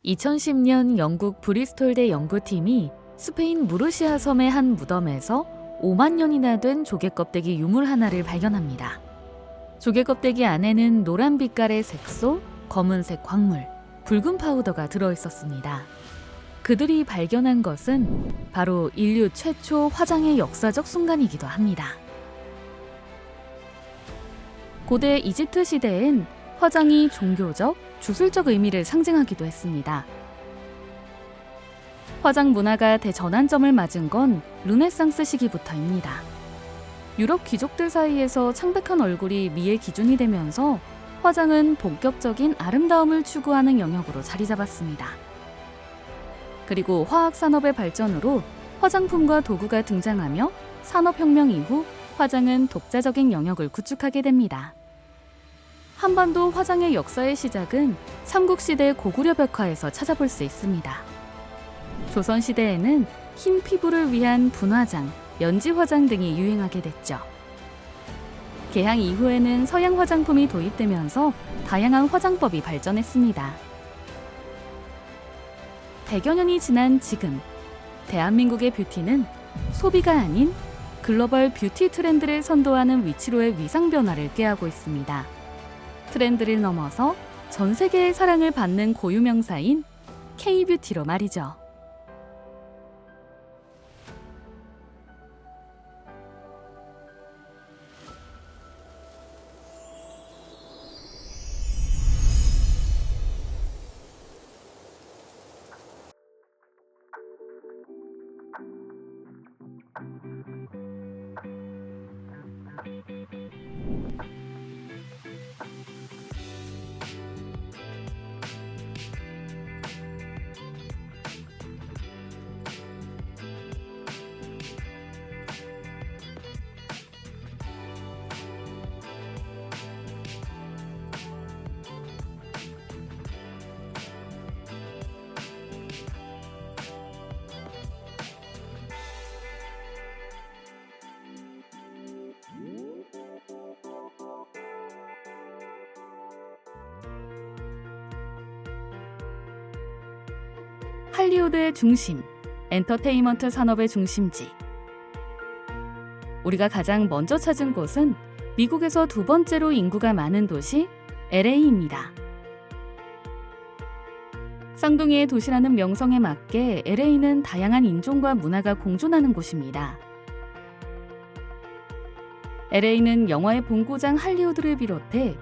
2010년 영국 브리스톨대 연구팀이 스페인 무르시아 섬의 한 무덤에서 5만 년이나 된 조개 껍데기 유물 하나를 발견합니다. 조개 껍데기 안에는 노란 빛깔의 색소, 검은색 광물, 붉은 파우더가 들어있었습니다. 그들이 발견한 것은 바로 인류 최초 화장의 역사적 순간이기도 합니다. 고대 이집트 시대엔 화장이 종교적, 주술적 의미를 상징하기도 했습니다. 화장 문화가 대전환점을 맞은 건 르네상스 시기부터입니다. 유럽 귀족들 사이에서 창백한 얼굴이 미의 기준이 되면서 화장은 본격적인 아름다움을 추구하는 영역으로 자리 잡았습니다. 그리고 화학산업의 발전으로 화장품과 도구가 등장하며 산업혁명 이후 화장은 독자적인 영역을 구축하게 됩니다. 한반도 화장의 역사의 시작은 삼국시대 고구려 벽화에서 찾아볼 수 있습니다. 조선시대에는 흰 피부를 위한 분화장, 연지화장 등이 유행하게 됐죠. 개항 이후에는 서양 화장품이 도입되면서 다양한 화장법이 발전했습니다. 100여 년이 지난 지금, 대한민국의 뷰티는 소비가 아닌 글로벌 뷰티 트렌드를 선도하는 위치로의 위상 변화를 꾀하고 있습니다. 트렌드를 넘어서 전 세계의 사랑을 받는 고유명사인 K-뷰티로 말이죠. 할리우드의 중심, 엔터테인먼트 산업의 중심지. 우리가 가장 먼저 찾은 곳은 미국에서 두 번째로 인구가 많은 도시 LA입니다. 쌍둥이의 도시라는 명성에 맞게 LA는 다양한 인종과 문화가 공존하는 곳입니다. LA는 영화의 본고장 할리우드를 비롯해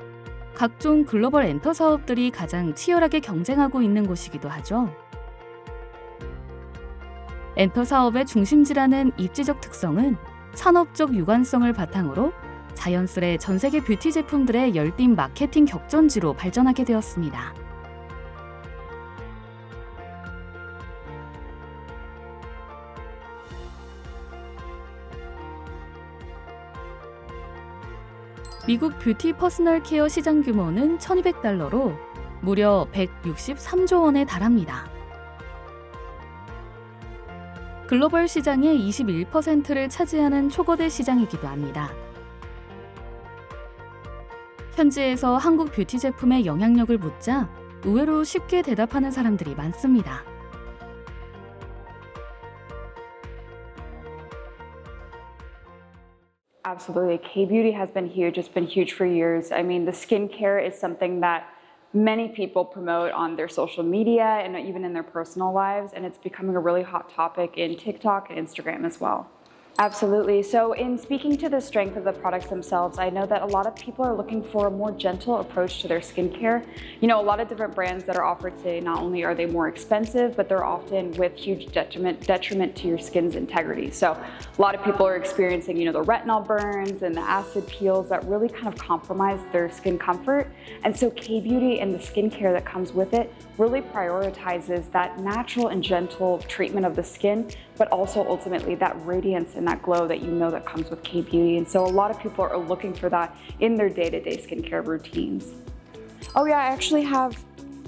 각종 글로벌 엔터 사업들이 가장 치열하게 경쟁하고 있는 곳이기도 하죠. 엔터 사업의 중심지라는 입지적 특성은 산업적 유관성을 바탕으로 자연스레 전 세계 뷰티 제품들의 열띤 마케팅 격전지로 발전하게 되었습니다. 미국 뷰티 퍼스널 케어 시장 규모는 1,200달러로 무려 163조 원에 달합니다. 글로벌 시장의 21%를 차지하는 초거대 시장이기도 합니다. 현지에서 한국 뷰티 제품의 영향력을 묻자 의외로 쉽게 대답하는 사람들이 많습니다. Absolutely. K-beauty has been huge. It's been huge for years. I mean, the skincare is something that many people promote on their social media and even in their personal lives, and it's becoming a really hot topic in TikTok and Instagram as well. Absolutely. So in speaking to the strength of the products themselves, I know that a lot of people are looking for a more gentle approach to their skincare. You know, a lot of different brands that are offered today, not only are they more expensive, but they're often with huge detriment to your skin's integrity. So a lot of people are experiencing, you know, the retinol burns and the acid peels that really kind of compromise their skin comfort. And so K-beauty and the skincare that comes with it really prioritizes that natural and gentle treatment of the skin, but also ultimately that radiance and that glow that you know that comes with K-beauty. And so a lot of people are looking for that in their day-to-day skincare routines. Oh yeah, I actually have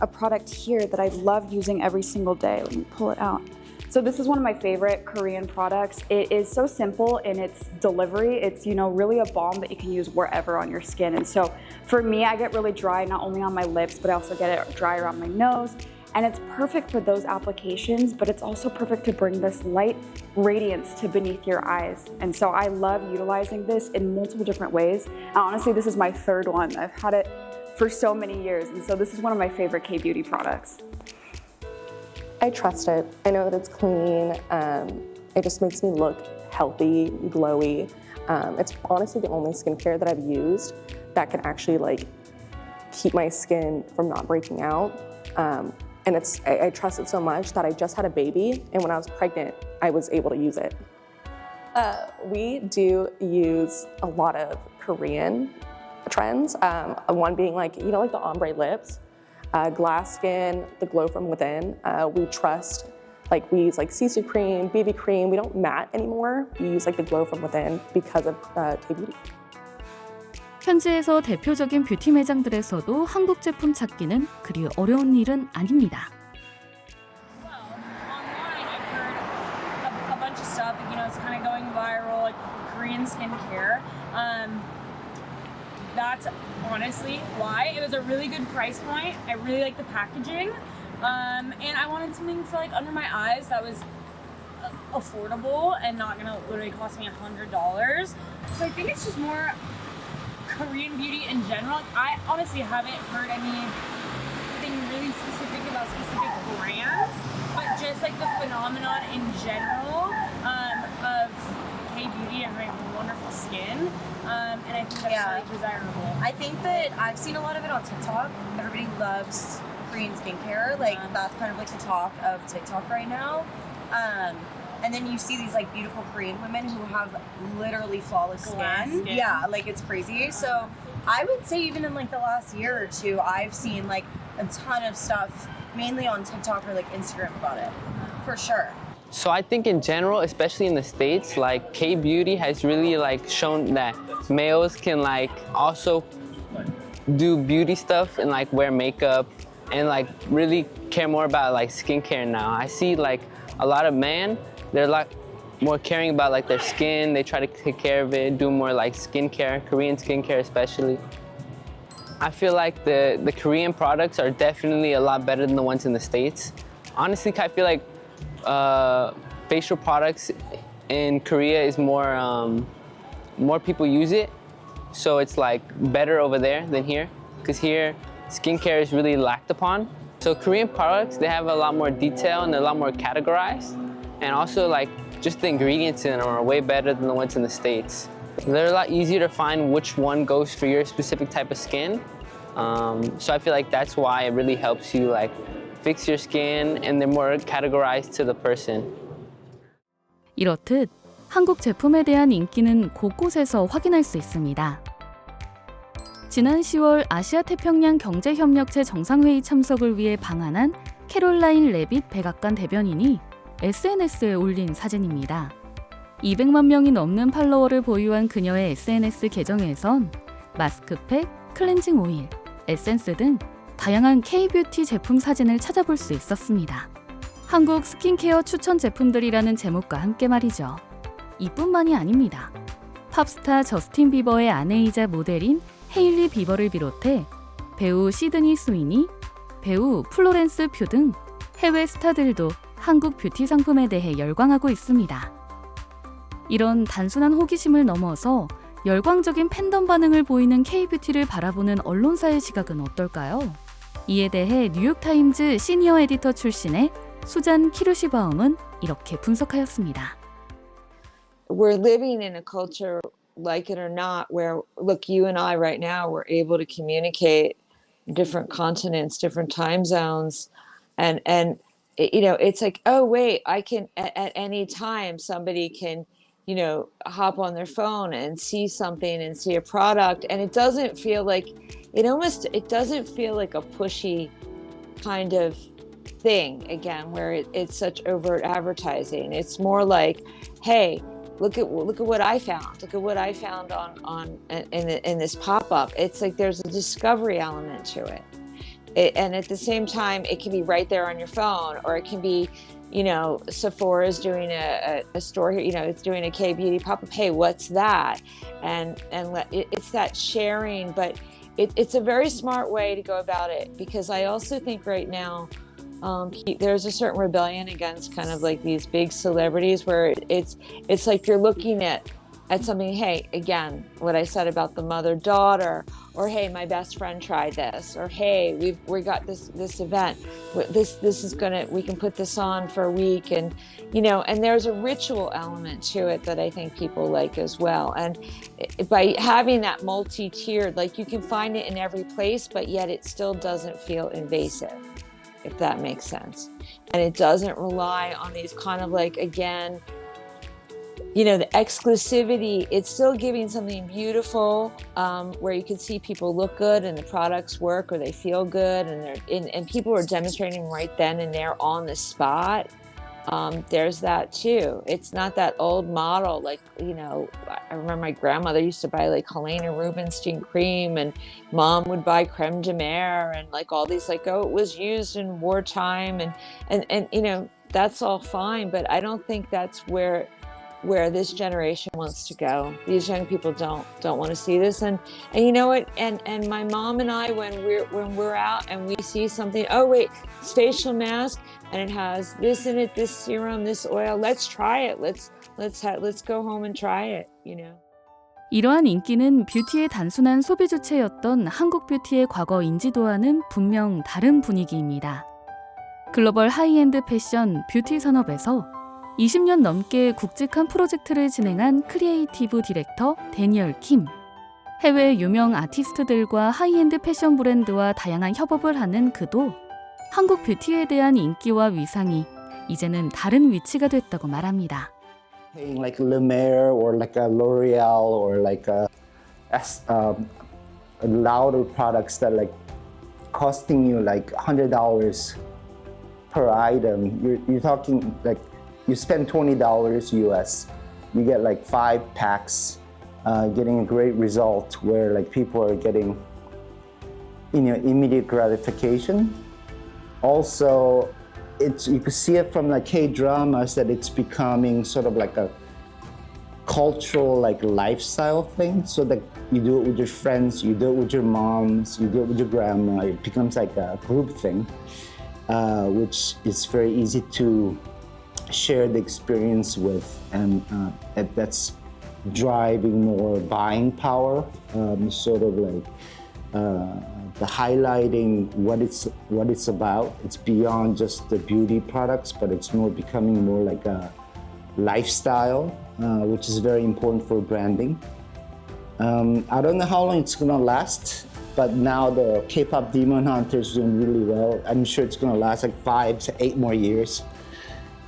a product here that I love using every single day. Let me pull it out. So this is one of my favorite Korean products. It is so simple in its delivery. It's, you know, really a balm that you can use wherever on your skin. And so for me, I get really dry, not only on my lips, but I also get it dry around my nose. And it's perfect for those applications, but it's also perfect to bring this light radiance to beneath your eyes. And so I love utilizing this in multiple different ways. And honestly, this is my third one. I've had it for so many years, and so this is one of my favorite K-Beauty products. I trust it. I know that it's clean. It just makes me look healthy, glowy. It's honestly the only skincare that I've used that can actually like keep my skin from not breaking out. And I trust it so much that I just had a baby, and when I was pregnant, I was able to use it. We do use a lot of Korean trends. One being like, you know, like the ombre lips, glass skin, the glow from within. We trust, like we use like Sisu cream, BB cream. We don't matte anymore. We use like the glow from within because of K-Beauty. 현지에서 대표적인 뷰티 매장들에서도 한국 제품 찾기는 그리 어려운 일은 아닙니다. Well, online I've heard a bunch of stuff, you know, it's kind of going viral, like Korean skincare. That's honestly why. It was a really good price point. I really like the packaging. And I wanted something for like under my eyes that was affordable and not gonna literally cost me $100. So I think it's just more Korean beauty in general. I honestly haven't heard anything really specific about specific brands, but just like the phenomenon in general of K-beauty and having wonderful skin. And I think that's really desirable. I think that I've seen a lot of it on TikTok. Everybody loves Korean skincare. Like that's kind of like the talk of TikTok right now. And then you see these like beautiful Korean women who have literally flawless skin. Yeah, like it's crazy. So I would say even in like the last year or two, I've seen like a ton of stuff, mainly on TikTok or like Instagram about it, for sure. So I think in general, especially in the States, like K-beauty has really like shown that males can like also do beauty stuff and like wear makeup and like really care more about like skincare now. I see like a lot of men, they're a lot more caring about like their skin. They try to take care of it, do more like skincare, Korean skincare especially. I feel like the Korean products are definitely a lot better than the ones in the States. Honestly, I feel like facial products in Korea is more people use it. So it's like better over there than here. Because here, skincare is really lacked upon. So Korean products, they have a lot more detail and they're a lot more categorized. And also like just the ingredients in them are way better than the ones in the States. They're a lot easier to find which one goes for your specific type of skin. So I feel like that's why it really helps you like fix your skin and they're more categorized to the person. 이렇듯 한국 제품에 대한 인기는 곳곳에서 확인할 수 있습니다. 지난 10월 아시아 태평양 경제협력체 정상회의 참석을 위해 방한한 캐롤라인 레빗 백악관 대변인이 SNS에 올린 사진입니다. 200만 명이 넘는 팔로워를 보유한 그녀의 SNS 계정에선 마스크팩, 클렌징 오일, 에센스 등 다양한 K-뷰티 제품 사진을 찾아볼 수 있었습니다. 한국 스킨케어 추천 제품들이라는 제목과 함께 말이죠. 이뿐만이 아닙니다. 팝스타 저스틴 비버의 아내이자 모델인 헤일리 비버를 비롯해 배우 시드니 스위니, 배우 플로렌스 퓨 등 해외 스타들도 한국 뷰티 상품에 대해 열광하고 있습니다. 이런 단순한 호기심을 넘어서 열광적인 팬덤 반응을 보이는 K-뷰티를 바라보는 언론사의 시각은 어떨까요? 이에 대해 뉴욕타임즈 시니어 에디터 출신의 수잔 키루시바움은 이렇게 분석하였습니다. We're living in a culture, like it or not, where, look, you and I right now, we're able to communicate different continents, different time zones. And you know, it's like, oh, wait, I can, at any time, somebody can, you know, hop on their phone and see something and see a product. And it doesn't feel like, it doesn't feel like a pushy kind of thing, again, where it's such overt advertising. It's more like, hey, look at what I found. Look at what I found in this pop-up. It's like there's a discovery element to it. And at the same time, it can be right there on your phone, or it can be, you know, Sephora's doing a store here, you know, it's doing a K-beauty pop-up. Hey, what's that? And it's that sharing, but it's a very smart way to go about it, because I also think right now there's a certain rebellion against kind of like these big celebrities where it's like you're looking at something. Hey, again, what I said about the mother-daughter, or hey, my best friend tried this, or hey, we got this event. This is gonna, we can put this on for a week, and and there's a ritual element to it that I think people like as well. And by having that multi-tiered, like you can find it in every place, but yet it still doesn't feel invasive, if that makes sense. And it doesn't rely on these kind of like, again, the exclusivity. It's still giving something beautiful, where you can see people look good and the products work, or they feel good, and people are demonstrating right then and there on the spot. There's that too. It's not that old model. Like, I remember my grandmother used to buy like Helena Rubinstein cream, and mom would buy creme de mer, and like all these, like, oh, it was used in wartime, and that's all fine. But I don't think that's where this generation wants to go. These young people don't want to see this. And you know what? And my mom and I, when we're out and we see something, oh wait, it's facial mask and it has this in it, this serum, this oil. Let's try it. Let's go home and try it. 이러한 인기는 뷰티의 단순한 소비 주체였던 한국 뷰티의 과거 인지도와는 분명 다른 분위기입니다. 글로벌 하이엔드 패션 뷰티 산업에서 20년 넘게 굵직한 프로젝트를 진행한 크리에이티브 디렉터 데니얼 킴. 해외 유명 아티스트들과 하이엔드 패션 브랜드와 다양한 협업을 하는 그도 한국 뷰티에 대한 인기와 위상이 이제는 다른 위치가 됐다고 말합니다. Like Le Mer or like a L'Oreal or like a louder products that like costing you like $100 per item. You're talking like you spend $20 US, you get like 5 packs, getting a great result where like people are getting immediate gratification. Also, you can see it from like K-dramas that it's becoming sort of like a cultural like lifestyle thing. So that you do it with your friends, you do it with your moms, you do it with your grandma. It becomes like a group thing, which is very easy to share the experience with, and that's driving more buying power, sort of like the highlighting what it's about. It's beyond just the beauty products, but it's more becoming more like a lifestyle, which is very important for branding. I don't know how long it's gonna last, but now the K-pop Demon Hunter is doing really well. I'm sure it's gonna last like 5 to 8 more years.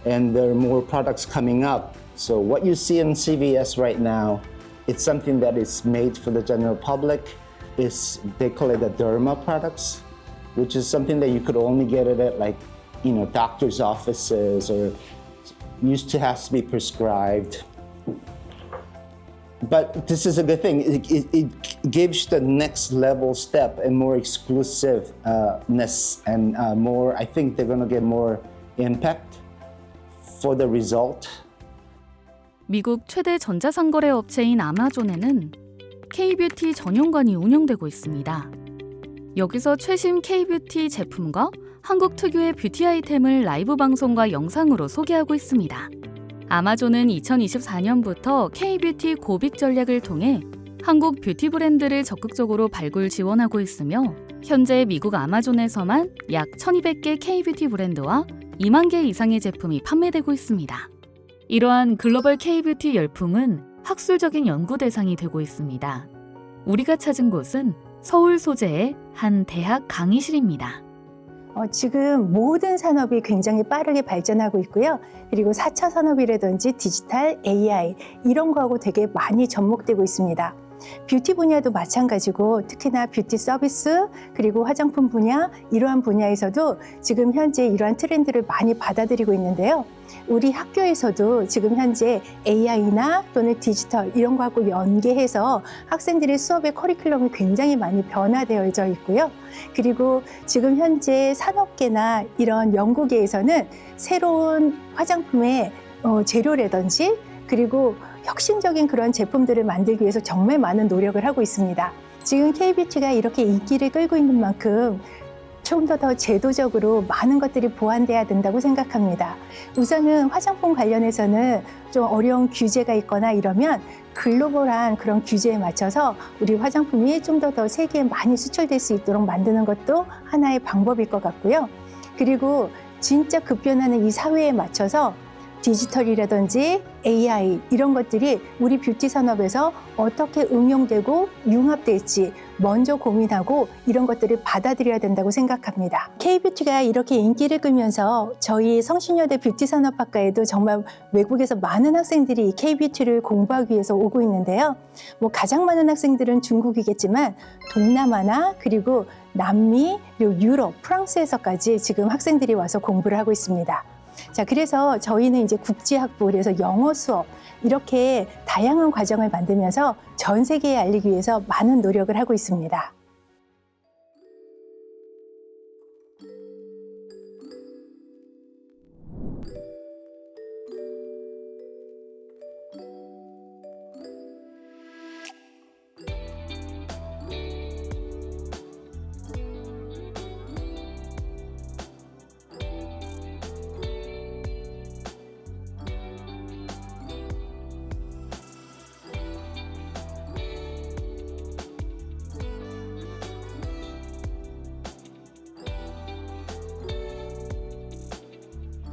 And there are more products coming up. So what you see in CVS right now, it's something that is made for the general public. They call it the derma products, which is something that you could only get it at like, doctor's offices, or used to have to be prescribed. But this is a good thing. It gives the next level step and more exclusiveness, and more, I think they're gonna get more impact for the result. 미국 최대 전자상거래 업체인 아마존에는 K-뷰티 전용관이 운영되고 있습니다. 여기서 최신 K-뷰티 제품과 한국 특유의 뷰티 아이템을 라이브 방송과 영상으로 소개하고 있습니다. 아마존은 2024년부터 K-뷰티 고빅 전략을 통해 한국 뷰티 브랜드를 적극적으로 발굴 지원하고 있으며 현재 미국 아마존에서만 약 1200개 K-뷰티 브랜드와 2만 개 이상의 제품이 판매되고 있습니다. 이러한 글로벌 K-뷰티 열풍은 학술적인 연구 대상이 되고 있습니다. 우리가 찾은 곳은 서울 소재의 한 대학 강의실입니다. 지금 모든 산업이 굉장히 빠르게 발전하고 있고요. 그리고 4차 산업이라든지 디지털, AI 이런 거하고 되게 많이 접목되고 있습니다. 뷰티 분야도 마찬가지고, 특히나 뷰티 서비스 그리고 화장품 분야, 이러한 분야에서도 지금 현재 이러한 트렌드를 많이 받아들이고 있는데요. 우리 학교에서도 지금 현재 AI나 또는 디지털 이런 거하고 연계해서 학생들의 수업의 커리큘럼이 굉장히 많이 변화되어져 있고요. 그리고 지금 현재 산업계나 이런 연구계에서는 새로운 화장품의 재료라든지 그리고 혁신적인 그런 제품들을 만들기 위해서 정말 많은 노력을 하고 있습니다. 지금 K-뷰티가 이렇게 인기를 끌고 있는 만큼 좀 더 제도적으로 많은 것들이 보완돼야 된다고 생각합니다. 우선은 화장품 관련해서는 좀 어려운 규제가 있거나 이러면 글로벌한 그런 규제에 맞춰서 우리 화장품이 좀 더 세계에 많이 수출될 수 있도록 만드는 것도 하나의 방법일 것 같고요. 그리고 진짜 급변하는 이 사회에 맞춰서 디지털이라든지 AI 이런 것들이 우리 뷰티 산업에서 어떻게 응용되고 융합될지 먼저 고민하고 이런 것들을 받아들여야 된다고 생각합니다. K-뷰티가 이렇게 인기를 끌면서 저희 성신여대 뷰티 산업학과에도 정말 외국에서 많은 학생들이 K-뷰티를 공부하기 위해서 오고 있는데요. 가장 많은 학생들은 중국이겠지만 동남아나 그리고 남미 그리고 유럽, 프랑스에서까지 지금 학생들이 와서 공부를 하고 있습니다. 자, 그래서 저희는 이제 국제학부, 그래서 영어 수업, 이렇게 다양한 과정을 만들면서 전 세계에 알리기 위해서 많은 노력을 하고 있습니다.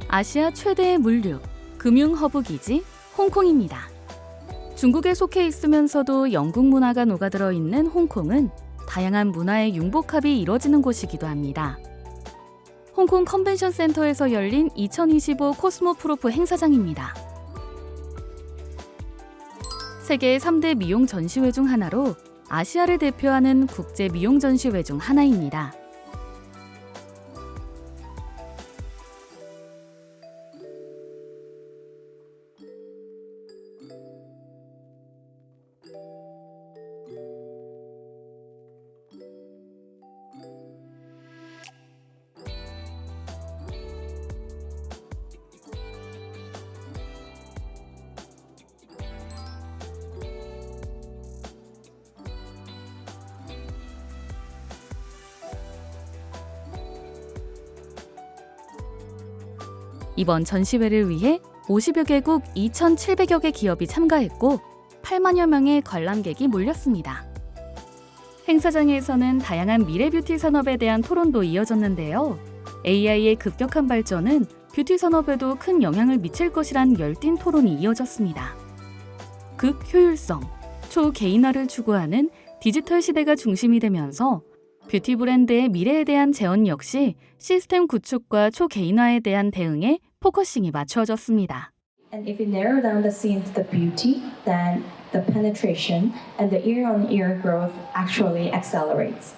아시아 최대의 물류, 금융 허브 기지 홍콩입니다. 중국에 속해 있으면서도 영국 문화가 녹아들어 있는 홍콩은 다양한 문화의 융복합이 이뤄지는 곳이기도 합니다. 홍콩 컨벤션 센터에서 열린 2025 코스모프로프 행사장입니다. 세계 3대 미용 전시회 중 하나로 아시아를 대표하는 국제 미용 전시회 중 하나입니다. 이번 전시회를 위해 50여 개국 2,700여 개 기업이 참가했고 8만여 명의 관람객이 몰렸습니다. 행사장에서는 다양한 미래 뷰티 산업에 대한 토론도 이어졌는데요. AI의 급격한 발전은 뷰티 산업에도 큰 영향을 미칠 것이란 열띤 토론이 이어졌습니다. 극효율성, 초개인화를 추구하는 디지털 시대가 중심이 되면서 뷰티 브랜드의 미래에 대한 제언 역시 시스템 구축과 초개인화에 대한 대응에 포커싱이 맞춰졌습니다. And if we narrow down the scene to the beauty, then the penetration and the year-on-year growth actually accelerates.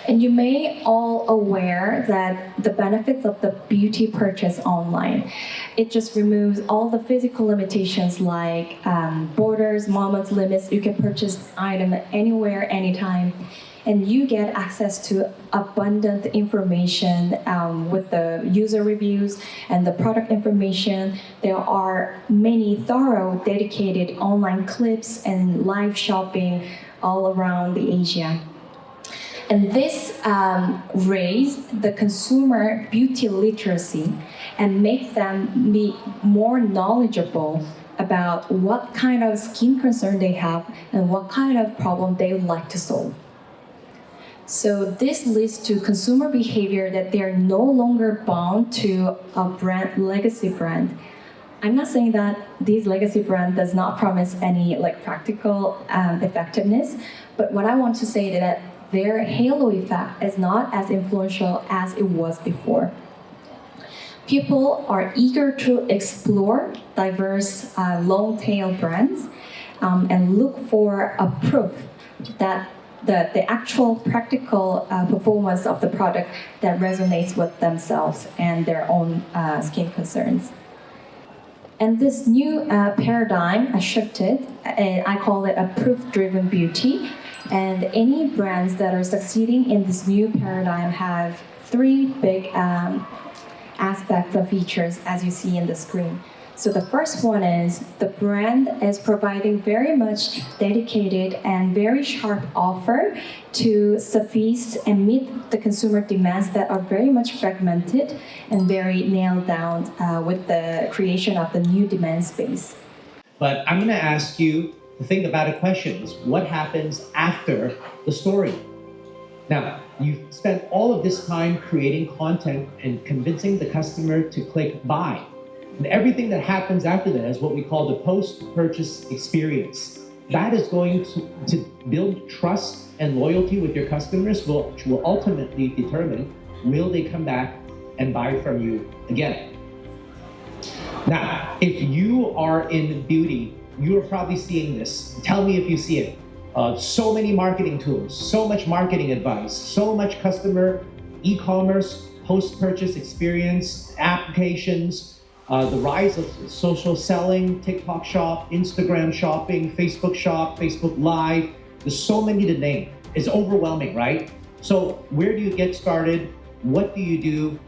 And you may all aware that the benefits of the beauty purchase online, it just removes all the physical limitations like borders, moments, limits. You can purchase item anywhere, anytime. And you get access to abundant information with the user reviews and the product information. There are many thorough, dedicated online clips and live shopping all around the Asia. And this raised the consumer beauty literacy and make them be more knowledgeable about what kind of skin concern they have and what kind of problem they would like to solve. So this leads to consumer behavior that they are no longer bound to a brand, legacy brand. I'm not saying that these legacy brand does not promise any practical effectiveness, but what I want to say is that their halo effect is not as influential as it was before. People are eager to explore diverse long-tail brands and look for a proof that the actual practical performance of the product that resonates with themselves and their own skin concerns. And this new paradigm has shifted, and I call it a proof-driven beauty. And any brands that are succeeding in this new paradigm have three big aspects of features, as you see in the screen. So the first one is the brand is providing very much dedicated and very sharp offer to suffice and meet the consumer demands that are very much fragmented and very nailed down with the creation of the new demand space. But I'm going to ask you to think about a question: is what happens after the story? Now, you've spent all of this time creating content and convincing the customer to click buy. And everything that happens after that is what we call the post-purchase experience. That is going to build trust and loyalty with your customers, which will ultimately determine will they come back and buy from you again. Now, if you are in beauty, you are probably seeing this. Tell me if you see it. So many marketing tools, so much marketing advice, so much customer e-commerce, post-purchase experience, applications, the rise of social selling, TikTok shop, Instagram shopping, Facebook shop, Facebook Live. There's so many to name. It's overwhelming, right? So where do you get started? What do you do?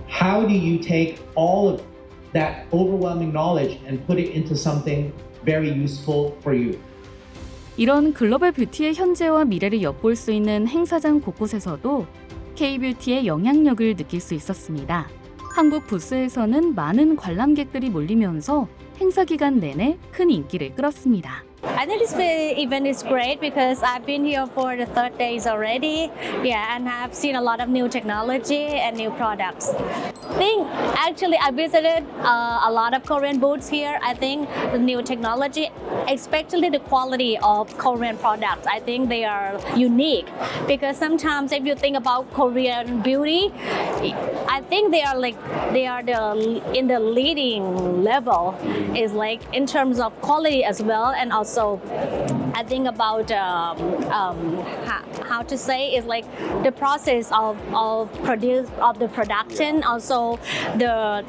How do you take all of that overwhelming knowledge and put it into something very useful for you? 이런 글로벌 뷰티의 현재와 미래를 엿볼 수 있는 행사장 곳곳에서도 K-뷰티의 영향력을 느낄 수 있었습니다. 한국 부스에서는 많은 관람객들이 몰리면서 행사 기간 내내 큰 인기를 끌었습니다. I think this event is great because I've been here for the 3rd days already. Yeah, and I've seen a lot of new technology and new products. I visited a lot of Korean booths here. I think the new technology, especially the quality of Korean products, I think they are unique because sometimes if you think about Korean beauty, I think they are in the leading level is like in terms of quality as well, and also I think about how to say is like the process of the production, also the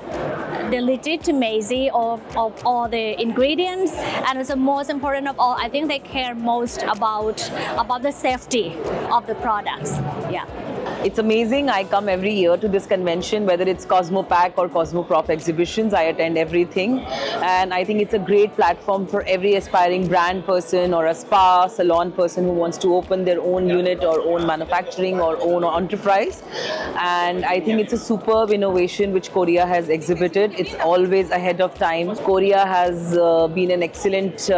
legitimacy of all the ingredients, and also most important of all, I think they care most about the safety of the products. Yeah. It's amazing. I come every year to this convention, whether it's Cosmopack or Cosmoprof exhibitions. I attend everything. And I think it's a great platform for every aspiring brand person or a spa salon person who wants to open their own unit or own manufacturing or own enterprise. And I think it's a superb innovation which Korea has exhibited. It's always ahead of time. Korea has been an excellent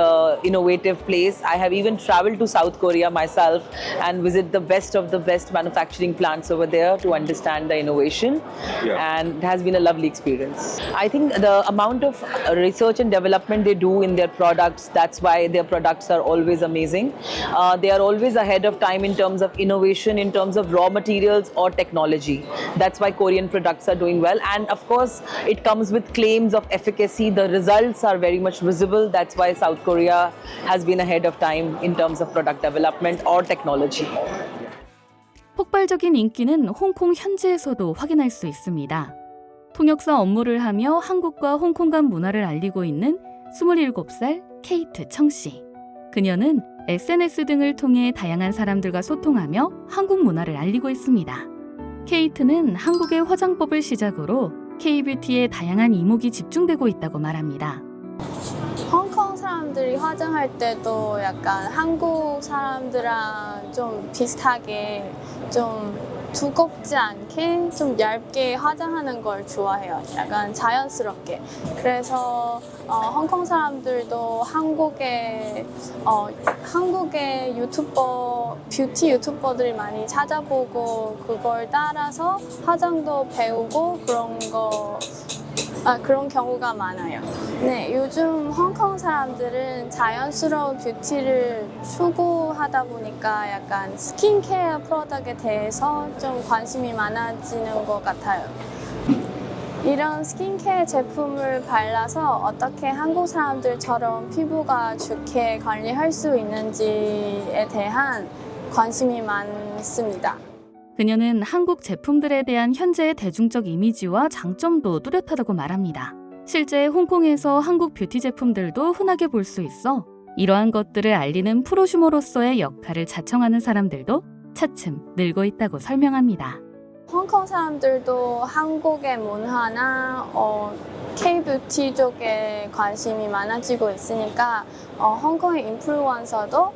innovative place. I have even traveled to South Korea myself and visit the best of the best manufacturing plants over there to understand the innovation, and it has been a lovely experience. I think the amount of research and development they do in their products, that's why their products are always amazing. They are always ahead of time in terms of innovation, in terms of raw materials or technology. That's why Korean products are doing well, and of course it comes with claims of efficacy. The results are very much visible. That's why South Korea has been ahead of time in terms of product development or technology. 폭발적인 인기는 홍콩 현지에서도 확인할 수 있습니다. 통역사 업무를 하며 한국과 홍콩 간 문화를 알리고 있는 27살 케이트 청 씨. 그녀는 SNS 등을 통해 다양한 사람들과 소통하며 한국 문화를 알리고 있습니다. 케이트는 한국의 화장법을 시작으로 K-뷰티에 다양한 이목이 집중되고 있다고 말합니다. 홍콩 사람들이 화장할 때도 약간 한국 사람들랑 좀 비슷하게 좀 두껍지 않게 좀 얇게 화장하는 걸 좋아해요. 약간 자연스럽게. 그래서 홍콩 사람들도 한국의 뷰티 유튜버들이 많이 찾아보고 그걸 따라서 화장도 배우고 그런 경우가 많아요. 네, 요즘 홍콩 사람들은 자연스러운 뷰티를 추구하다 보니까 약간 스킨케어 프로덕트에 대해서 좀 관심이 많아지는 것 같아요. 이런 스킨케어 제품을 발라서 어떻게 한국 사람들처럼 피부가 좋게 관리할 수 있는지에 대한 관심이 많습니다. 그녀는 한국 제품들에 대한 현재의 대중적 이미지와 장점도 뚜렷하다고 말합니다. 실제 홍콩에서 한국 뷰티 제품들도 흔하게 볼 수 있어 이러한 것들을 알리는 프로슈머로서의 역할을 자청하는 사람들도 차츰 늘고 있다고 설명합니다. 홍콩 사람들도 한국의 문화나 K-뷰티 쪽에 관심이 많아지고 있으니까 홍콩의 인플루언서도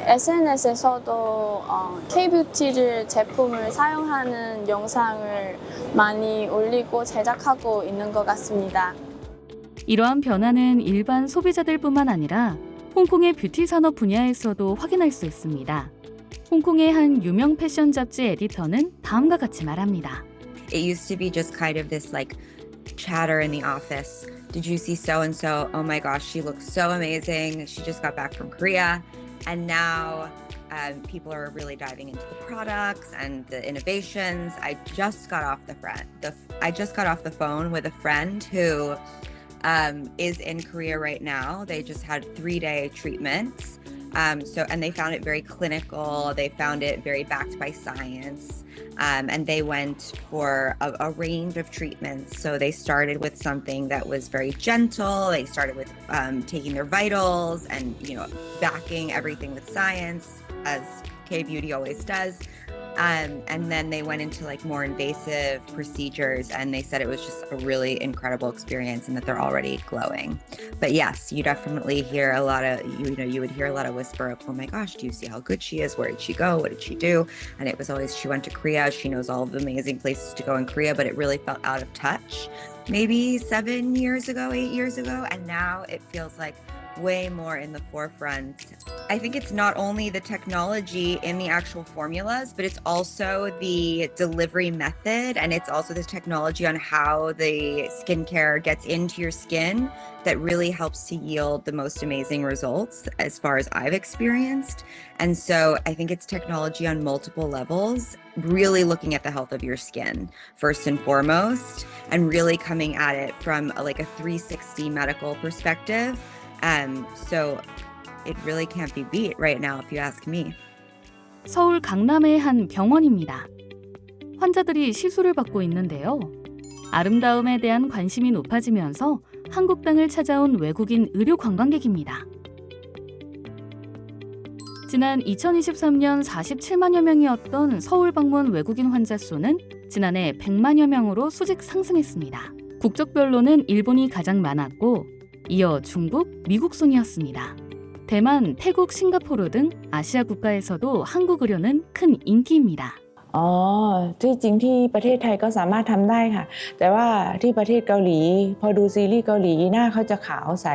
SNS에서도 K-뷰티를 제품을 사용하는 영상을 많이 올리고 제작하고 있는 것 같습니다. 이러한 변화는 일반 소비자들뿐만 아니라 홍콩의 뷰티 산업 분야에서도 확인할 수 있습니다. 홍콩의 한 유명 패션 잡지 에디터는 다음과 같이 말합니다. It used to be just kind of this like chatter in the office. Did you see so and so? Oh my gosh, she looks so amazing. She just got back from Korea. And now people are really diving into the products and the innovations. I just got off the phone with a friend who is in Korea right now. They just had 3-day treatments. And they found it very clinical. They found it very backed by science. And they went for a range of treatments. So they started with something that was very gentle. They started with taking their vitals and, backing everything with science, as K-Beauty always does. And then they went into like more invasive procedures, and they said it was just a really incredible experience and that they're already glowing. But yes, you definitely hear a lot of, you would hear a lot of whisper of, oh my gosh, do you see how good she is? Where did she go? What did she do? And it was always, she went to Korea. She knows all of the amazing places to go in Korea, but it really felt out of touch maybe 7 years ago, 8 years ago. And now it feels like way more in the forefront. I think it's not only the technology in the actual formulas, but it's also the delivery method, and it's also the technology on how the skincare gets into your skin that really helps to yield the most amazing results as far as I've experienced. And so I think it's technology on multiple levels, really looking at the health of your skin first and foremost, and really coming at it from a 360 medical perspective. So it really can't be beat right now, if you ask me. 서울 강남의 한 병원입니다. 환자들이 시술을 받고 있는데요. 아름다움에 대한 관심이 높아지면서 한국 땅을 찾아온 외국인 의료 관광객입니다. 지난 2023년 47만여 명이었던 서울 방문 외국인 환자 수는 지난해 100만여 명으로 수직 상승했습니다. 국적별로는 일본이 가장 많았고 이어 중국, 미국 순이었습니다. 대만, 태국, 싱가포르 등 아시아 국가에서도 한국 의료는 큰 인기입니다. ที่จริงที่ประเทศไทยก็สามารถทำได้ค่ะแต่ว่าที่ประเทศเกาหลีพอดูซีรีส์เกาหลีหน้าเขาจะขาวใส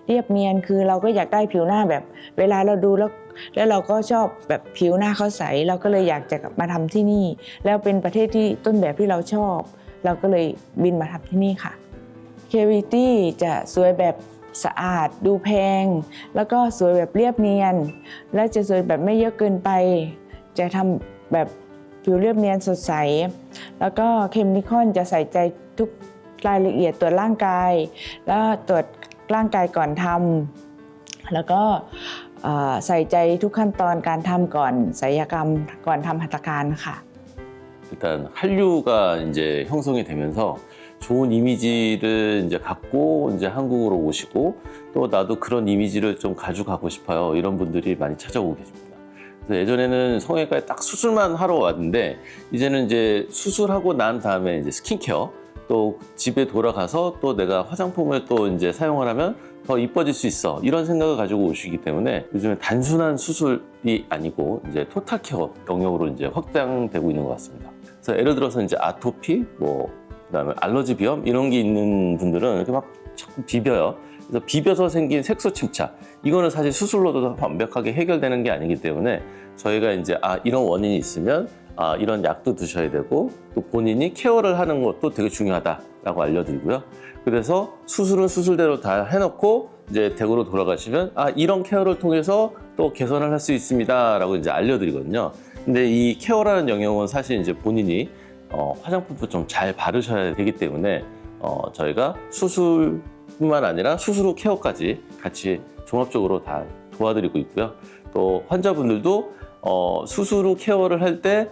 เรียบเนียนคือเราก็อยากได้ผิวหน้าแบบเวลาเราดูแล้วเราก็ชอบแบบผิวหน้าเขาใสเราก็เลยอยากจะมาทำที่นี่แล้วเป็นประเทศที่ต้นแบบที่เราชอบเราก็เลยบินมาทำที่นี่ค่ะ K-Beauty จะสวยแบบสะอาดดูแพงแล้วก็สวยแบบเรียบเนียนและจะสวยแบบไม่เยอะเกินไปจะทำแบบผิวเรียบเนียนสดใสแล้วก็เคมนิคอนจะใส่ใจทุกรายละเอียดตรวจร่างกายแล้วตรวจร่างกายก่อนทำแล้วก็ใส่ใจทุกขั้นตอนการทำก่อนศัลยกรรมก่อนทำหัตถการค่ะ 일단 한류가 이제 형성이 되면서 좋은 이미지를 이제 갖고 이제 한국으로 오시고 또 나도 그런 이미지를 좀 가져가고 싶어요. 이런 분들이 많이 찾아오고 계십니다. 그래서 예전에는 성형외과에 딱 수술만 하러 왔는데 이제는 이제 수술하고 난 다음에 이제 스킨케어 또 집에 돌아가서 또 내가 화장품을 또 이제 사용을 하면 더 이뻐질 수 있어 이런 생각을 가지고 오시기 때문에 요즘에 단순한 수술이 아니고 이제 토탈 케어 영역으로 이제 확장되고 있는 것 같습니다. 그래서 예를 들어서 이제 아토피 그다음에 알러지 비염 이런 게 있는 분들은 이렇게 막 자꾸 비벼요. 그래서 비벼서 생긴 색소 침착 이거는 사실 수술로도 완벽하게 해결되는 게 아니기 때문에 저희가 이제 이런 원인이 있으면 이런 약도 드셔야 되고 또 본인이 케어를 하는 것도 되게 중요하다라고 알려드리고요. 그래서 수술은 수술대로 다 해놓고 이제 댁으로 돌아가시면 이런 케어를 통해서 또 개선을 할 수 있습니다라고 이제 알려드리거든요. 근데 이 케어라는 영역은 사실 이제 본인이 화장품도 좀 잘 바르셔야 되기 때문에 저희가 수술뿐만 아니라 수술 후 케어까지 같이 종합적으로 다 도와드리고 있고요. 또 환자분들도 수술 후 케어를 할 때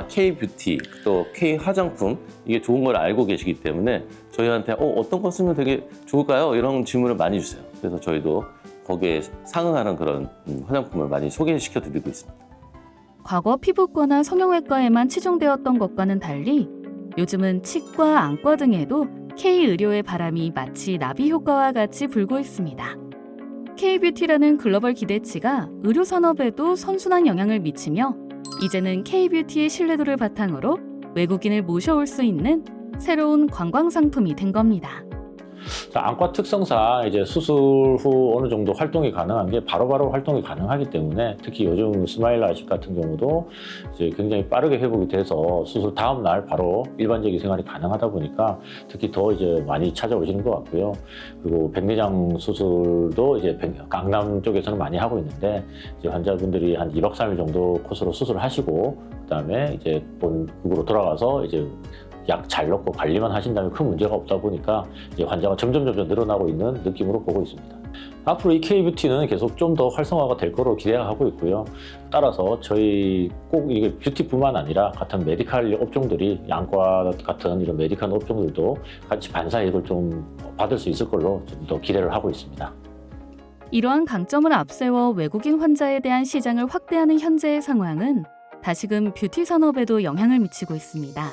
K-뷰티 또 K-화장품 이게 좋은 걸 알고 계시기 때문에 저희한테 어떤 거 쓰면 되게 좋을까요? 이런 질문을 많이 주세요. 그래서 저희도 거기에 상응하는 그런 화장품을 많이 소개시켜 드리고 있습니다. 과거 피부과나 성형외과에만 치중되었던 것과는 달리 요즘은 치과, 안과 등에도 K-의료의 바람이 마치 나비 효과와 같이 불고 있습니다. K-뷰티라는 글로벌 기대치가 의료 산업에도 선순환 영향을 미치며 이제는 K-뷰티의 신뢰도를 바탕으로 외국인을 모셔올 수 있는 새로운 관광 상품이 된 겁니다. 안과 특성상 이제 수술 후 어느 정도 활동이 가능한 게 바로바로 활동이 가능하기 때문에 특히 요즘 스마일 라식 같은 경우도 이제 굉장히 빠르게 회복이 돼서 수술 다음 날 바로 일반적인 생활이 가능하다 보니까 특히 더 이제 많이 찾아오시는 것 같고요. 그리고 백내장 수술도 이제 강남 쪽에서는 많이 하고 있는데 이제 환자분들이 한 2박 3일 정도 코스로 수술을 하시고 그다음에 이제 본국으로 돌아가서 이제 약 잘 넣고 관리만 하신다면 큰 문제가 없다 보니까 이제 환자가 점점 늘어나고 있는 느낌으로 보고 있습니다. 앞으로 이 K-뷰티는 계속 좀 더 활성화가 될 거로 기대하고 있고요. 따라서 저희 꼭 이게 뷰티뿐만 아니라 같은 메디칼 업종들이 안과 같은 이런 메디칼 업종들도 같이 반사이익을 좀 받을 수 있을 걸로 좀 더 기대를 하고 있습니다. 이러한 강점을 앞세워 외국인 환자에 대한 시장을 확대하는 현재의 상황은 다시금 뷰티 산업에도 영향을 미치고 있습니다.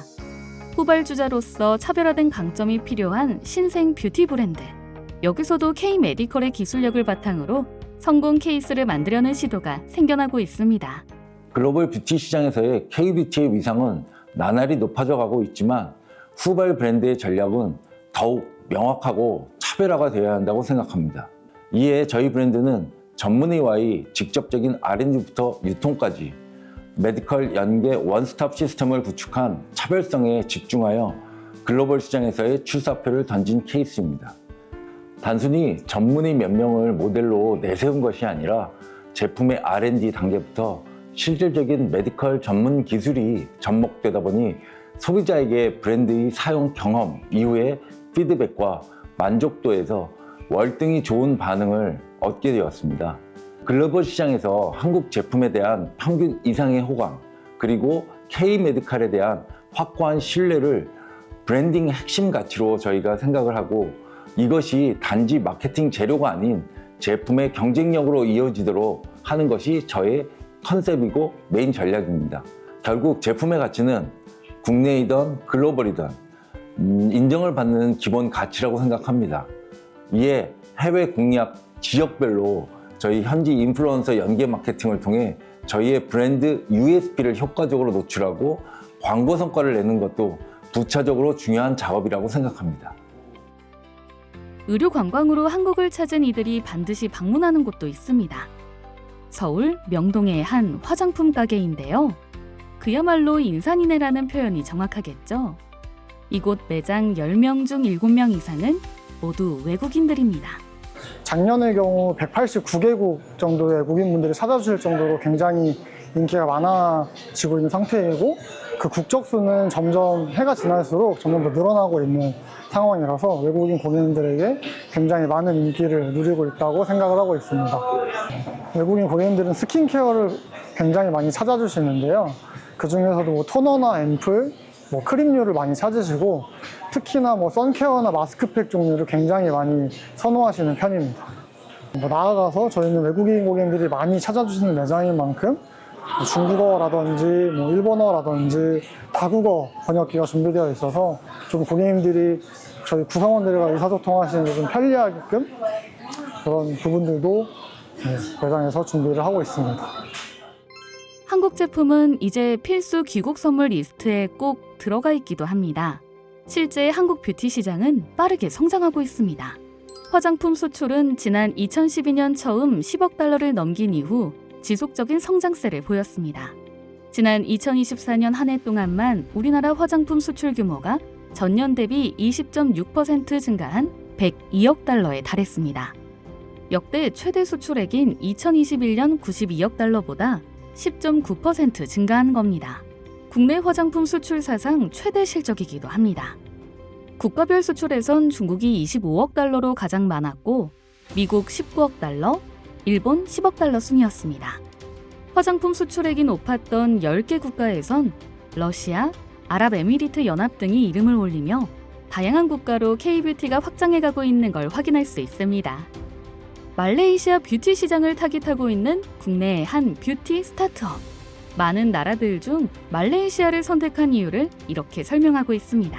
후발주자로서 차별화된 강점이 필요한 신생 뷰티 브랜드. 여기서도 K-메디컬의 기술력을 바탕으로 성공 케이스를 만들려는 시도가 생겨나고 있습니다. 글로벌 뷰티 시장에서의 K-뷰티의 위상은 나날이 높아져 가고 있지만 후발 브랜드의 전략은 더욱 명확하고 차별화가 되어야 한다고 생각합니다. 이에 저희 브랜드는 전문의와의 직접적인 R&D부터 유통까지 메디컬 연계 원스톱 시스템을 구축한 차별성에 집중하여 글로벌 시장에서의 출사표를 던진 케이스입니다. 단순히 전문의 몇 명을 모델로 내세운 것이 아니라 제품의 R&D 단계부터 실질적인 메디컬 전문 기술이 접목되다 보니 소비자에게 브랜드의 사용 경험 이후의 피드백과 만족도에서 월등히 좋은 반응을 얻게 되었습니다. 글로벌 시장에서 한국 제품에 대한 평균 이상의 호감, 그리고 K-메디칼에 대한 확고한 신뢰를 브랜딩 핵심 가치로 저희가 생각을 하고 이것이 단지 마케팅 재료가 아닌 제품의 경쟁력으로 이어지도록 하는 것이 저의 컨셉이고 메인 전략입니다. 결국 제품의 가치는 국내이든 글로벌이든 인정을 받는 기본 가치라고 생각합니다. 이에 해외 공략 지역별로 저희 현지 인플루언서 연계 마케팅을 통해 저희의 브랜드 USP를 효과적으로 노출하고 광고 성과를 내는 것도 부차적으로 중요한 작업이라고 생각합니다. 의료 관광으로 한국을 찾은 이들이 반드시 방문하는 곳도 있습니다. 서울 명동의 한 화장품 가게인데요. 그야말로 인산인해라는 표현이 정확하겠죠. 이곳 매장 10명 중 7명 이상은 모두 외국인들입니다. 작년의 경우 189개국 정도의 외국인분들이 찾아주실 정도로 굉장히 인기가 많아지고 있는 상태이고 그 국적 수는 점점 해가 지날수록 점점 더 늘어나고 있는 상황이라서 외국인 고객님들에게 굉장히 많은 인기를 누리고 있다고 생각을 하고 있습니다. 외국인 고객님들은 스킨케어를 굉장히 많이 찾아주시는데요. 그 중에서도 토너나 앰플, 크림류를 많이 찾으시고 특히나 선케어나 마스크팩 종류를 굉장히 많이 선호하시는 편입니다. 나아가서 저희는 외국인 고객님들이 많이 찾아주시는 매장인 만큼 중국어라든지 일본어라든지 다국어 번역기가 준비되어 있어서 좀 고객님들이 저희 구성원들과 의사소통하시는 데 좀 편리하게끔 그런 부분들도 매장에서 준비를 하고 있습니다. 한국 제품은 이제 필수 귀국 선물 리스트에 꼭 들어가 있기도 합니다. 실제 한국 뷰티 시장은 빠르게 성장하고 있습니다. 화장품 수출은 지난 2012년 처음 10억 달러를 넘긴 이후 지속적인 성장세를 보였습니다. 지난 2024년 한 해 동안만 우리나라 화장품 수출 규모가 전년 대비 20.6% 증가한 102억 달러에 달했습니다. 역대 최대 수출액인 2021년 92억 달러보다 10.9% 증가한 겁니다. 국내 화장품 수출 사상 최대 실적이기도 합니다. 국가별 수출에선 중국이 25억 달러로 가장 많았고 미국 19억 달러, 일본 10억 달러 순이었습니다. 화장품 수출액이 높았던 10개 국가에선 러시아, 아랍에미리트 연합 등이 이름을 올리며 다양한 국가로 K-뷰티가 확장해가고 있는 걸 확인할 수 있습니다. 말레이시아 뷰티 시장을 타깃하고 있는 국내의 한 뷰티 스타트업. 많은 나라들 중 말레이시아를 선택한 이유를 이렇게 설명하고 있습니다.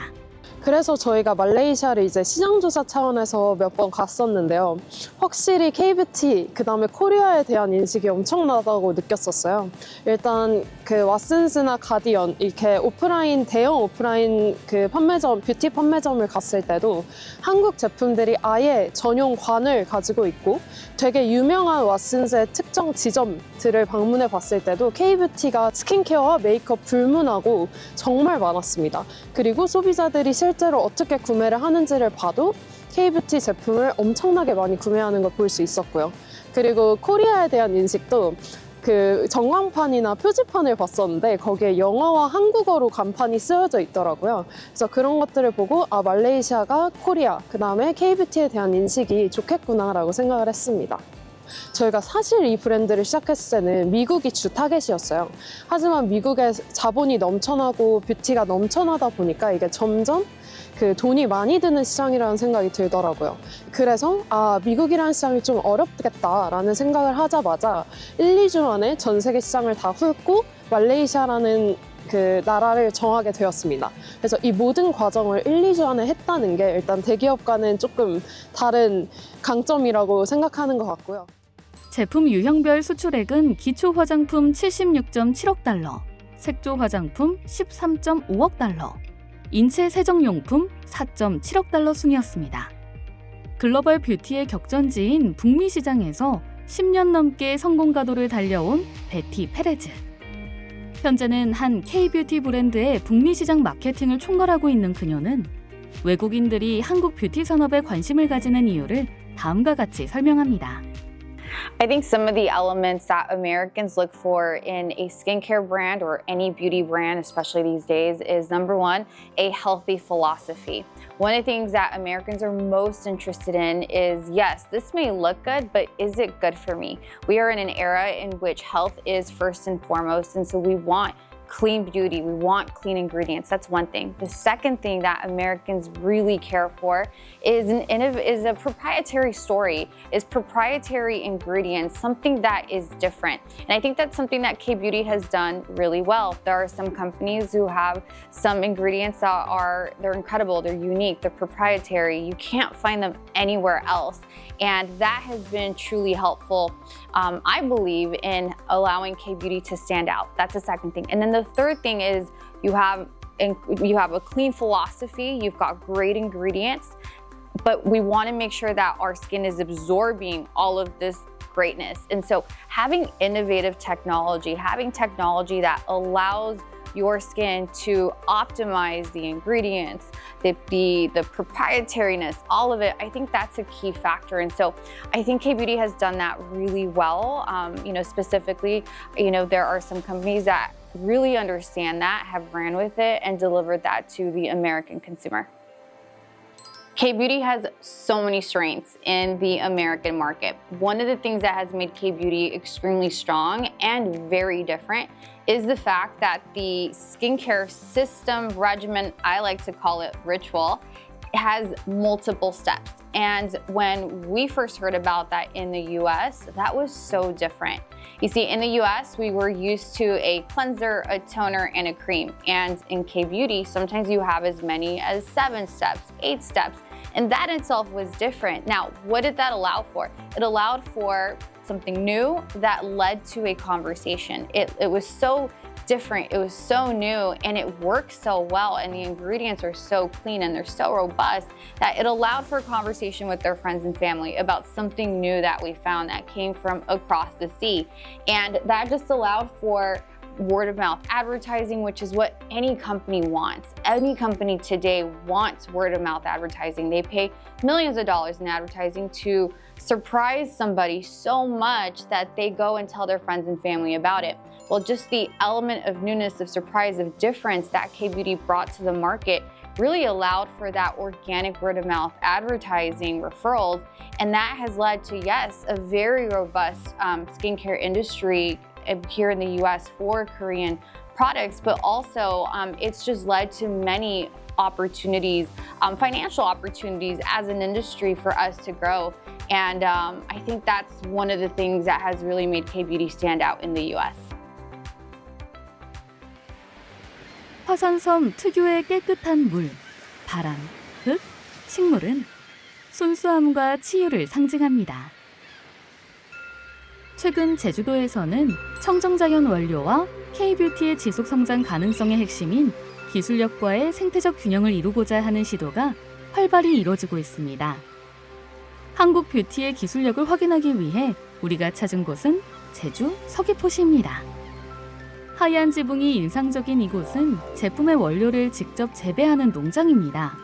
그래서 저희가 말레이시아를 이제 시장조사 차원에서 몇 번 갔었는데요. 확실히 K뷰티, 그 다음에 코리아에 대한 인식이 엄청나다고 느꼈었어요. 일단 그 왓슨스나 가디언, 이렇게 오프라인, 대형 오프라인 그 판매점, 뷰티 판매점을 갔을 때도 한국 제품들이 아예 전용관을 가지고 있고 되게 유명한 왓슨스의 특정 지점들을 방문해 봤을 때도 K뷰티가 스킨케어와 메이크업 불문하고 정말 많았습니다. 그리고 소비자들이 실제로 어떻게 구매를 하는지를 봐도 K뷰티 제품을 엄청나게 많이 구매하는 걸 볼 수 있었고요. 그리고 코리아에 대한 인식도 그 전광판이나 표지판을 봤었는데 거기에 영어와 한국어로 간판이 쓰여져 있더라고요. 그래서 그런 것들을 보고 아, 말레이시아가 코리아, 그 다음에 K뷰티에 대한 인식이 좋겠구나라고 생각을 했습니다. 저희가 사실 이 브랜드를 시작했을 때는 미국이 주 타겟이었어요. 하지만 미국에 자본이 넘쳐나고 뷰티가 넘쳐나다 보니까 이게 점점 그 돈이 많이 드는 시장이라는 생각이 들더라고요. 그래서 아, 미국이라는 시장이 좀 어렵겠다라는 생각을 하자마자 1, 2주 만에 전 세계 시장을 다 훑고 말레이시아라는 그 나라를 정하게 되었습니다. 그래서 이 모든 과정을 1, 2주 안에 했다는 게 일단 대기업과는 조금 다른 강점이라고 생각하는 것 같고요. 제품 유형별 수출액은 기초 화장품 76.7억 달러, 색조 화장품 13.5억 달러, 인체 세정용품 4.7억 달러 순이었습니다. 글로벌 뷰티의 격전지인 북미 시장에서 10년 넘게 성공 가도를 달려온 베티 페레즈. 현재는 한 K뷰티 브랜드의 북미 시장 마케팅을 총괄하고 있는 그녀는 외국인들이 한국 뷰티 산업에 관심을 가지는 이유를 다음과 같이 설명합니다. I think some of the elements that Americans look for in a skincare brand or any beauty brand, especially these days, is number one, a healthy philosophy. One of the things that Americans are most interested in is, yes, this may look good, but is it good for me? We are in an era in which health is first and foremost, and so we want clean beauty, we want clean ingredients. That's one thing. The second thing that Americans really care for is a proprietary story, is proprietary ingredients, something that is different. And I think that's something that K-Beauty has done really well. There are some companies who have some ingredients that they're incredible, they're unique, they're proprietary. You can't find them anywhere else. And that has been truly helpful, I believe, in allowing K-Beauty to stand out. That's the second thing. And then the third thing is you have a clean philosophy, you've got great ingredients, but we want to make sure that our skin is absorbing all of this greatness. And so having innovative technology, having technology that allows your skin to optimize the ingredients, the proprietariness, all of it, I think that's a key factor. And so I think K-Beauty has done that really well. Specifically, there are some companies that really understand that, have ran with it, and delivered that to the American consumer. K-Beauty has so many strengths in the American market. One of the things that has made K-Beauty extremely strong and very different is the fact that the skincare system, regimen, I like to call it ritual, has multiple steps. And when we first heard about that in the US, that was so different. You see, in the US, we were used to a cleanser, a toner, and a cream. And in K-Beauty, sometimes you have as many as 7 steps, 8 steps. And that itself was different. Now, what did that allow for? It allowed for something new that led to a conversation. It was so different, it was so new, and it works so well, and the ingredients are so clean and they're so robust that it allowed for a conversation with their friends and family about something new that we found that came from across the sea. And that just allowed for word of mouth advertising, which is what any company wants. Any company today wants word of mouth advertising. They pay millions of dollars in advertising to surprise somebody so much that they go and tell their friends and family about it. Well, just the element of newness, of surprise, of difference that K-Beauty brought to the market really allowed for that organic word of mouth advertising referrals. And that has led to, yes, a very robust skincare industry here in the US for Korean products, but also it's just led to many opportunities, financial opportunities as an industry for us to grow. And I think that's one of the things that has really made K-Beauty stand out in the US. 화산섬 특유의 깨끗한 물, 바람, 흙, 식물은 순수함과 치유를 상징합니다. 최근 제주도에서는 청정자연 원료와 K-뷰티의 지속 성장 가능성의 핵심인 기술력과의 생태적 균형을 이루고자 하는 시도가 활발히 이루어지고 있습니다. 한국 뷰티의 기술력을 확인하기 위해 우리가 찾은 곳은 제주 서귀포시입니다. 하얀 지붕이 인상적인 이곳은 제품의 원료를 직접 재배하는 농장입니다.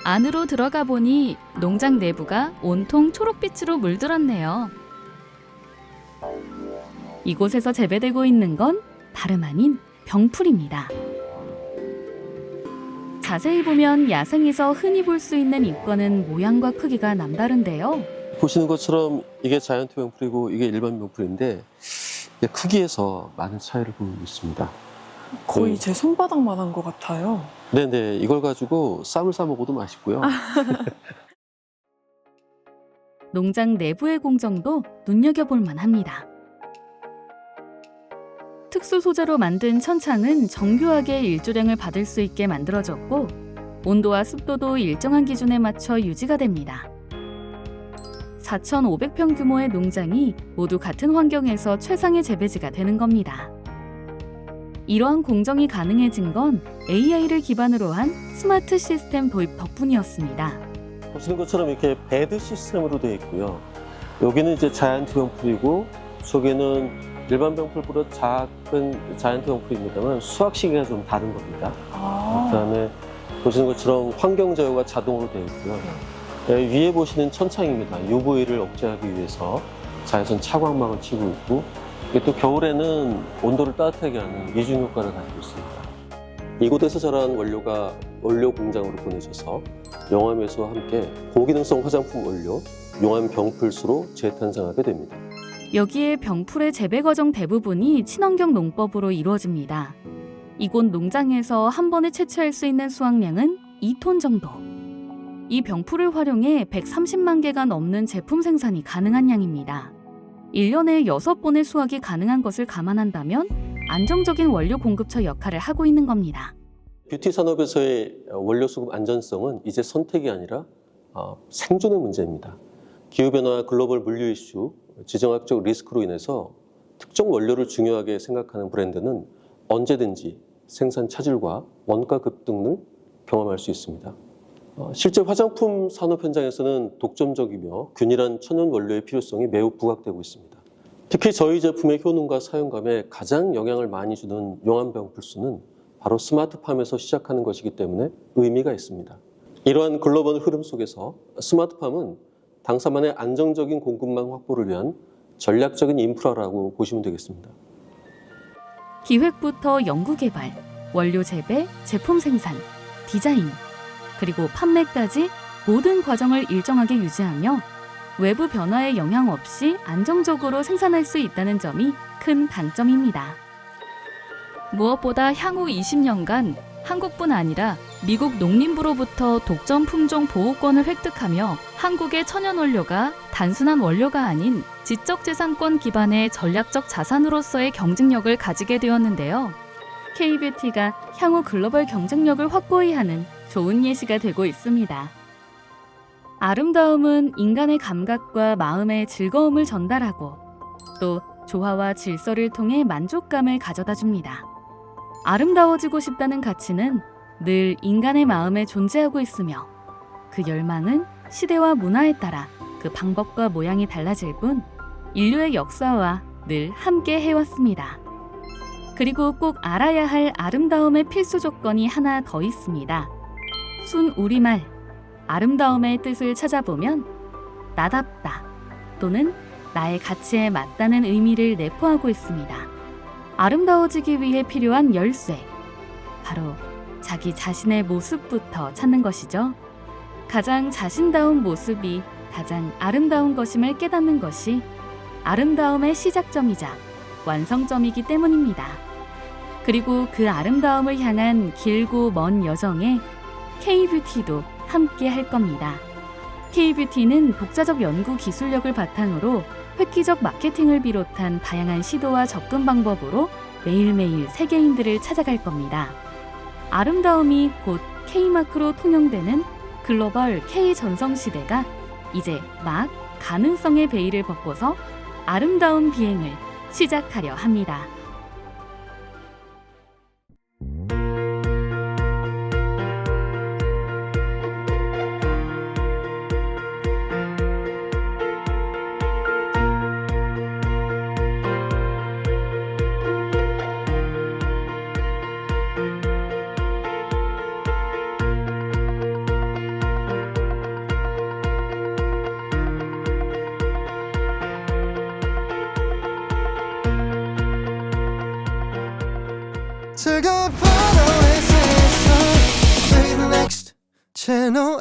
안으로 들어가 보니 농장 내부가 온통 초록빛으로 물들었네요. 이곳에서 재배되고 있는 건 다름 아닌 병풀입니다. 자세히 보면 야생에서 흔히 볼 수 있는 잎과는 모양과 크기가 남다른데요. 보시는 것처럼 이게 자이언트 병풀이고 이게 일반 병풀인데 크기에서 많은 차이를 보이고 있습니다. 거의 제 손바닥만한 것 같아요. 네네, 이걸 가지고 쌈을 싸 먹어도 맛있고요. 농장 내부의 공정도 눈여겨볼 만합니다. 특수 소재로 만든 천창은 정교하게 일조량을 받을 수 있게 만들어졌고 온도와 습도도 일정한 기준에 맞춰 유지가 됩니다. 4,500평 규모의 농장이 모두 같은 환경에서 최상의 재배지가 되는 겁니다. 이러한 공정이 가능해진 건 AI를 기반으로 한 스마트 시스템 도입 덕분이었습니다. 보시는 것처럼 이렇게 베드 시스템으로 되어 있고요. 여기는 이제 자이언트 병풀이고 저기는 일반 병풀보다 작은 자이언트 병풀입니다만 수확 시기가 좀 다른 겁니다. 그다음에 보시는 것처럼 환경 제어가 자동으로 되어 있고요. 위에 보시는 천창입니다. UV를 억제하기 위해서 자외선 차광막을 치고 있고 이게 또 겨울에는 온도를 따뜻하게 하는 이중 효과를 가지고 있습니다. 이곳에서 자란 원료가 원료 공장으로 보내져서 용암에서와 함께 고기능성 화장품 원료 용암 병풀수로 재탄생하게 됩니다. 여기에 병풀의 재배 과정 대부분이 친환경 농법으로 이루어집니다. 이곳 농장에서 한 번에 채취할 수 있는 수확량은 2톤 정도. 이 병풀을 활용해 130만 개가 넘는 제품 생산이 가능한 양입니다. 1년에 6번의 수확이 가능한 것을 감안한다면 안정적인 원료 공급처 역할을 하고 있는 겁니다. 뷰티 산업에서의 원료 수급 안전성은 이제 선택이 아니라 생존의 문제입니다. 기후변화, 글로벌 물류 이슈, 지정학적 리스크로 인해서 특정 원료를 중요하게 생각하는 브랜드는 언제든지 생산 차질과 원가 급등을 경험할 수 있습니다. 실제 화장품 산업 현장에서는 독점적이며 균일한 천연 원료의 필요성이 매우 부각되고 있습니다. 특히 저희 제품의 효능과 사용감에 가장 영향을 많이 주는 용암병풀수는 바로 스마트팜에서 시작하는 것이기 때문에 의미가 있습니다. 이러한 글로벌 흐름 속에서 스마트팜은 당사만의 안정적인 공급망 확보를 위한 전략적인 인프라라고 보시면 되겠습니다. 기획부터 연구개발, 원료 재배, 제품 생산, 디자인, 그리고 판매까지 모든 과정을 일정하게 유지하며 외부 변화에 영향 없이 안정적으로 생산할 수 있다는 점이 큰 강점입니다. 무엇보다 향후 20년간 한국뿐 아니라 미국 농림부로부터 독점 품종 보호권을 획득하며 한국의 천연 원료가 단순한 원료가 아닌 지적재산권 기반의 전략적 자산으로서의 경쟁력을 가지게 되었는데요. K-뷰티가 향후 글로벌 경쟁력을 확고히 하는 좋은 예시가 되고 있습니다. 아름다움은 인간의 감각과 마음의 즐거움을 전달하고 또 조화와 질서를 통해 만족감을 가져다 줍니다. 아름다워지고 싶다는 가치는 늘 인간의 마음에 존재하고 있으며 그 열망은 시대와 문화에 따라 그 방법과 모양이 달라질 뿐 인류의 역사와 늘 함께 해왔습니다. 그리고 꼭 알아야 할 아름다움의 필수 조건이 하나 더 있습니다. 순 우리말 아름다움의 뜻을 찾아보면 나답다 또는 나의 가치에 맞다는 의미를 내포하고 있습니다. 아름다워지기 위해 필요한 열쇠, 바로 자기 자신의 모습부터 찾는 것이죠. 가장 자신다운 모습이 가장 아름다운 것임을 깨닫는 것이 아름다움의 시작점이자 완성점이기 때문입니다. 그리고 그 아름다움을 향한 길고 먼 여정에 K-뷰티도 함께 할 겁니다. K-뷰티는 독자적 연구 기술력을 바탕으로 획기적 마케팅을 비롯한 다양한 시도와 접근 방법으로 매일매일 세계인들을 찾아갈 겁니다. 아름다움이 곧 K마크로 통용되는 글로벌 K 전성시대가 이제 막 가능성의 베일을 벗고서 아름다운 비행을 시작하려 합니다. 즐거운 파도의 세상 Play the next channel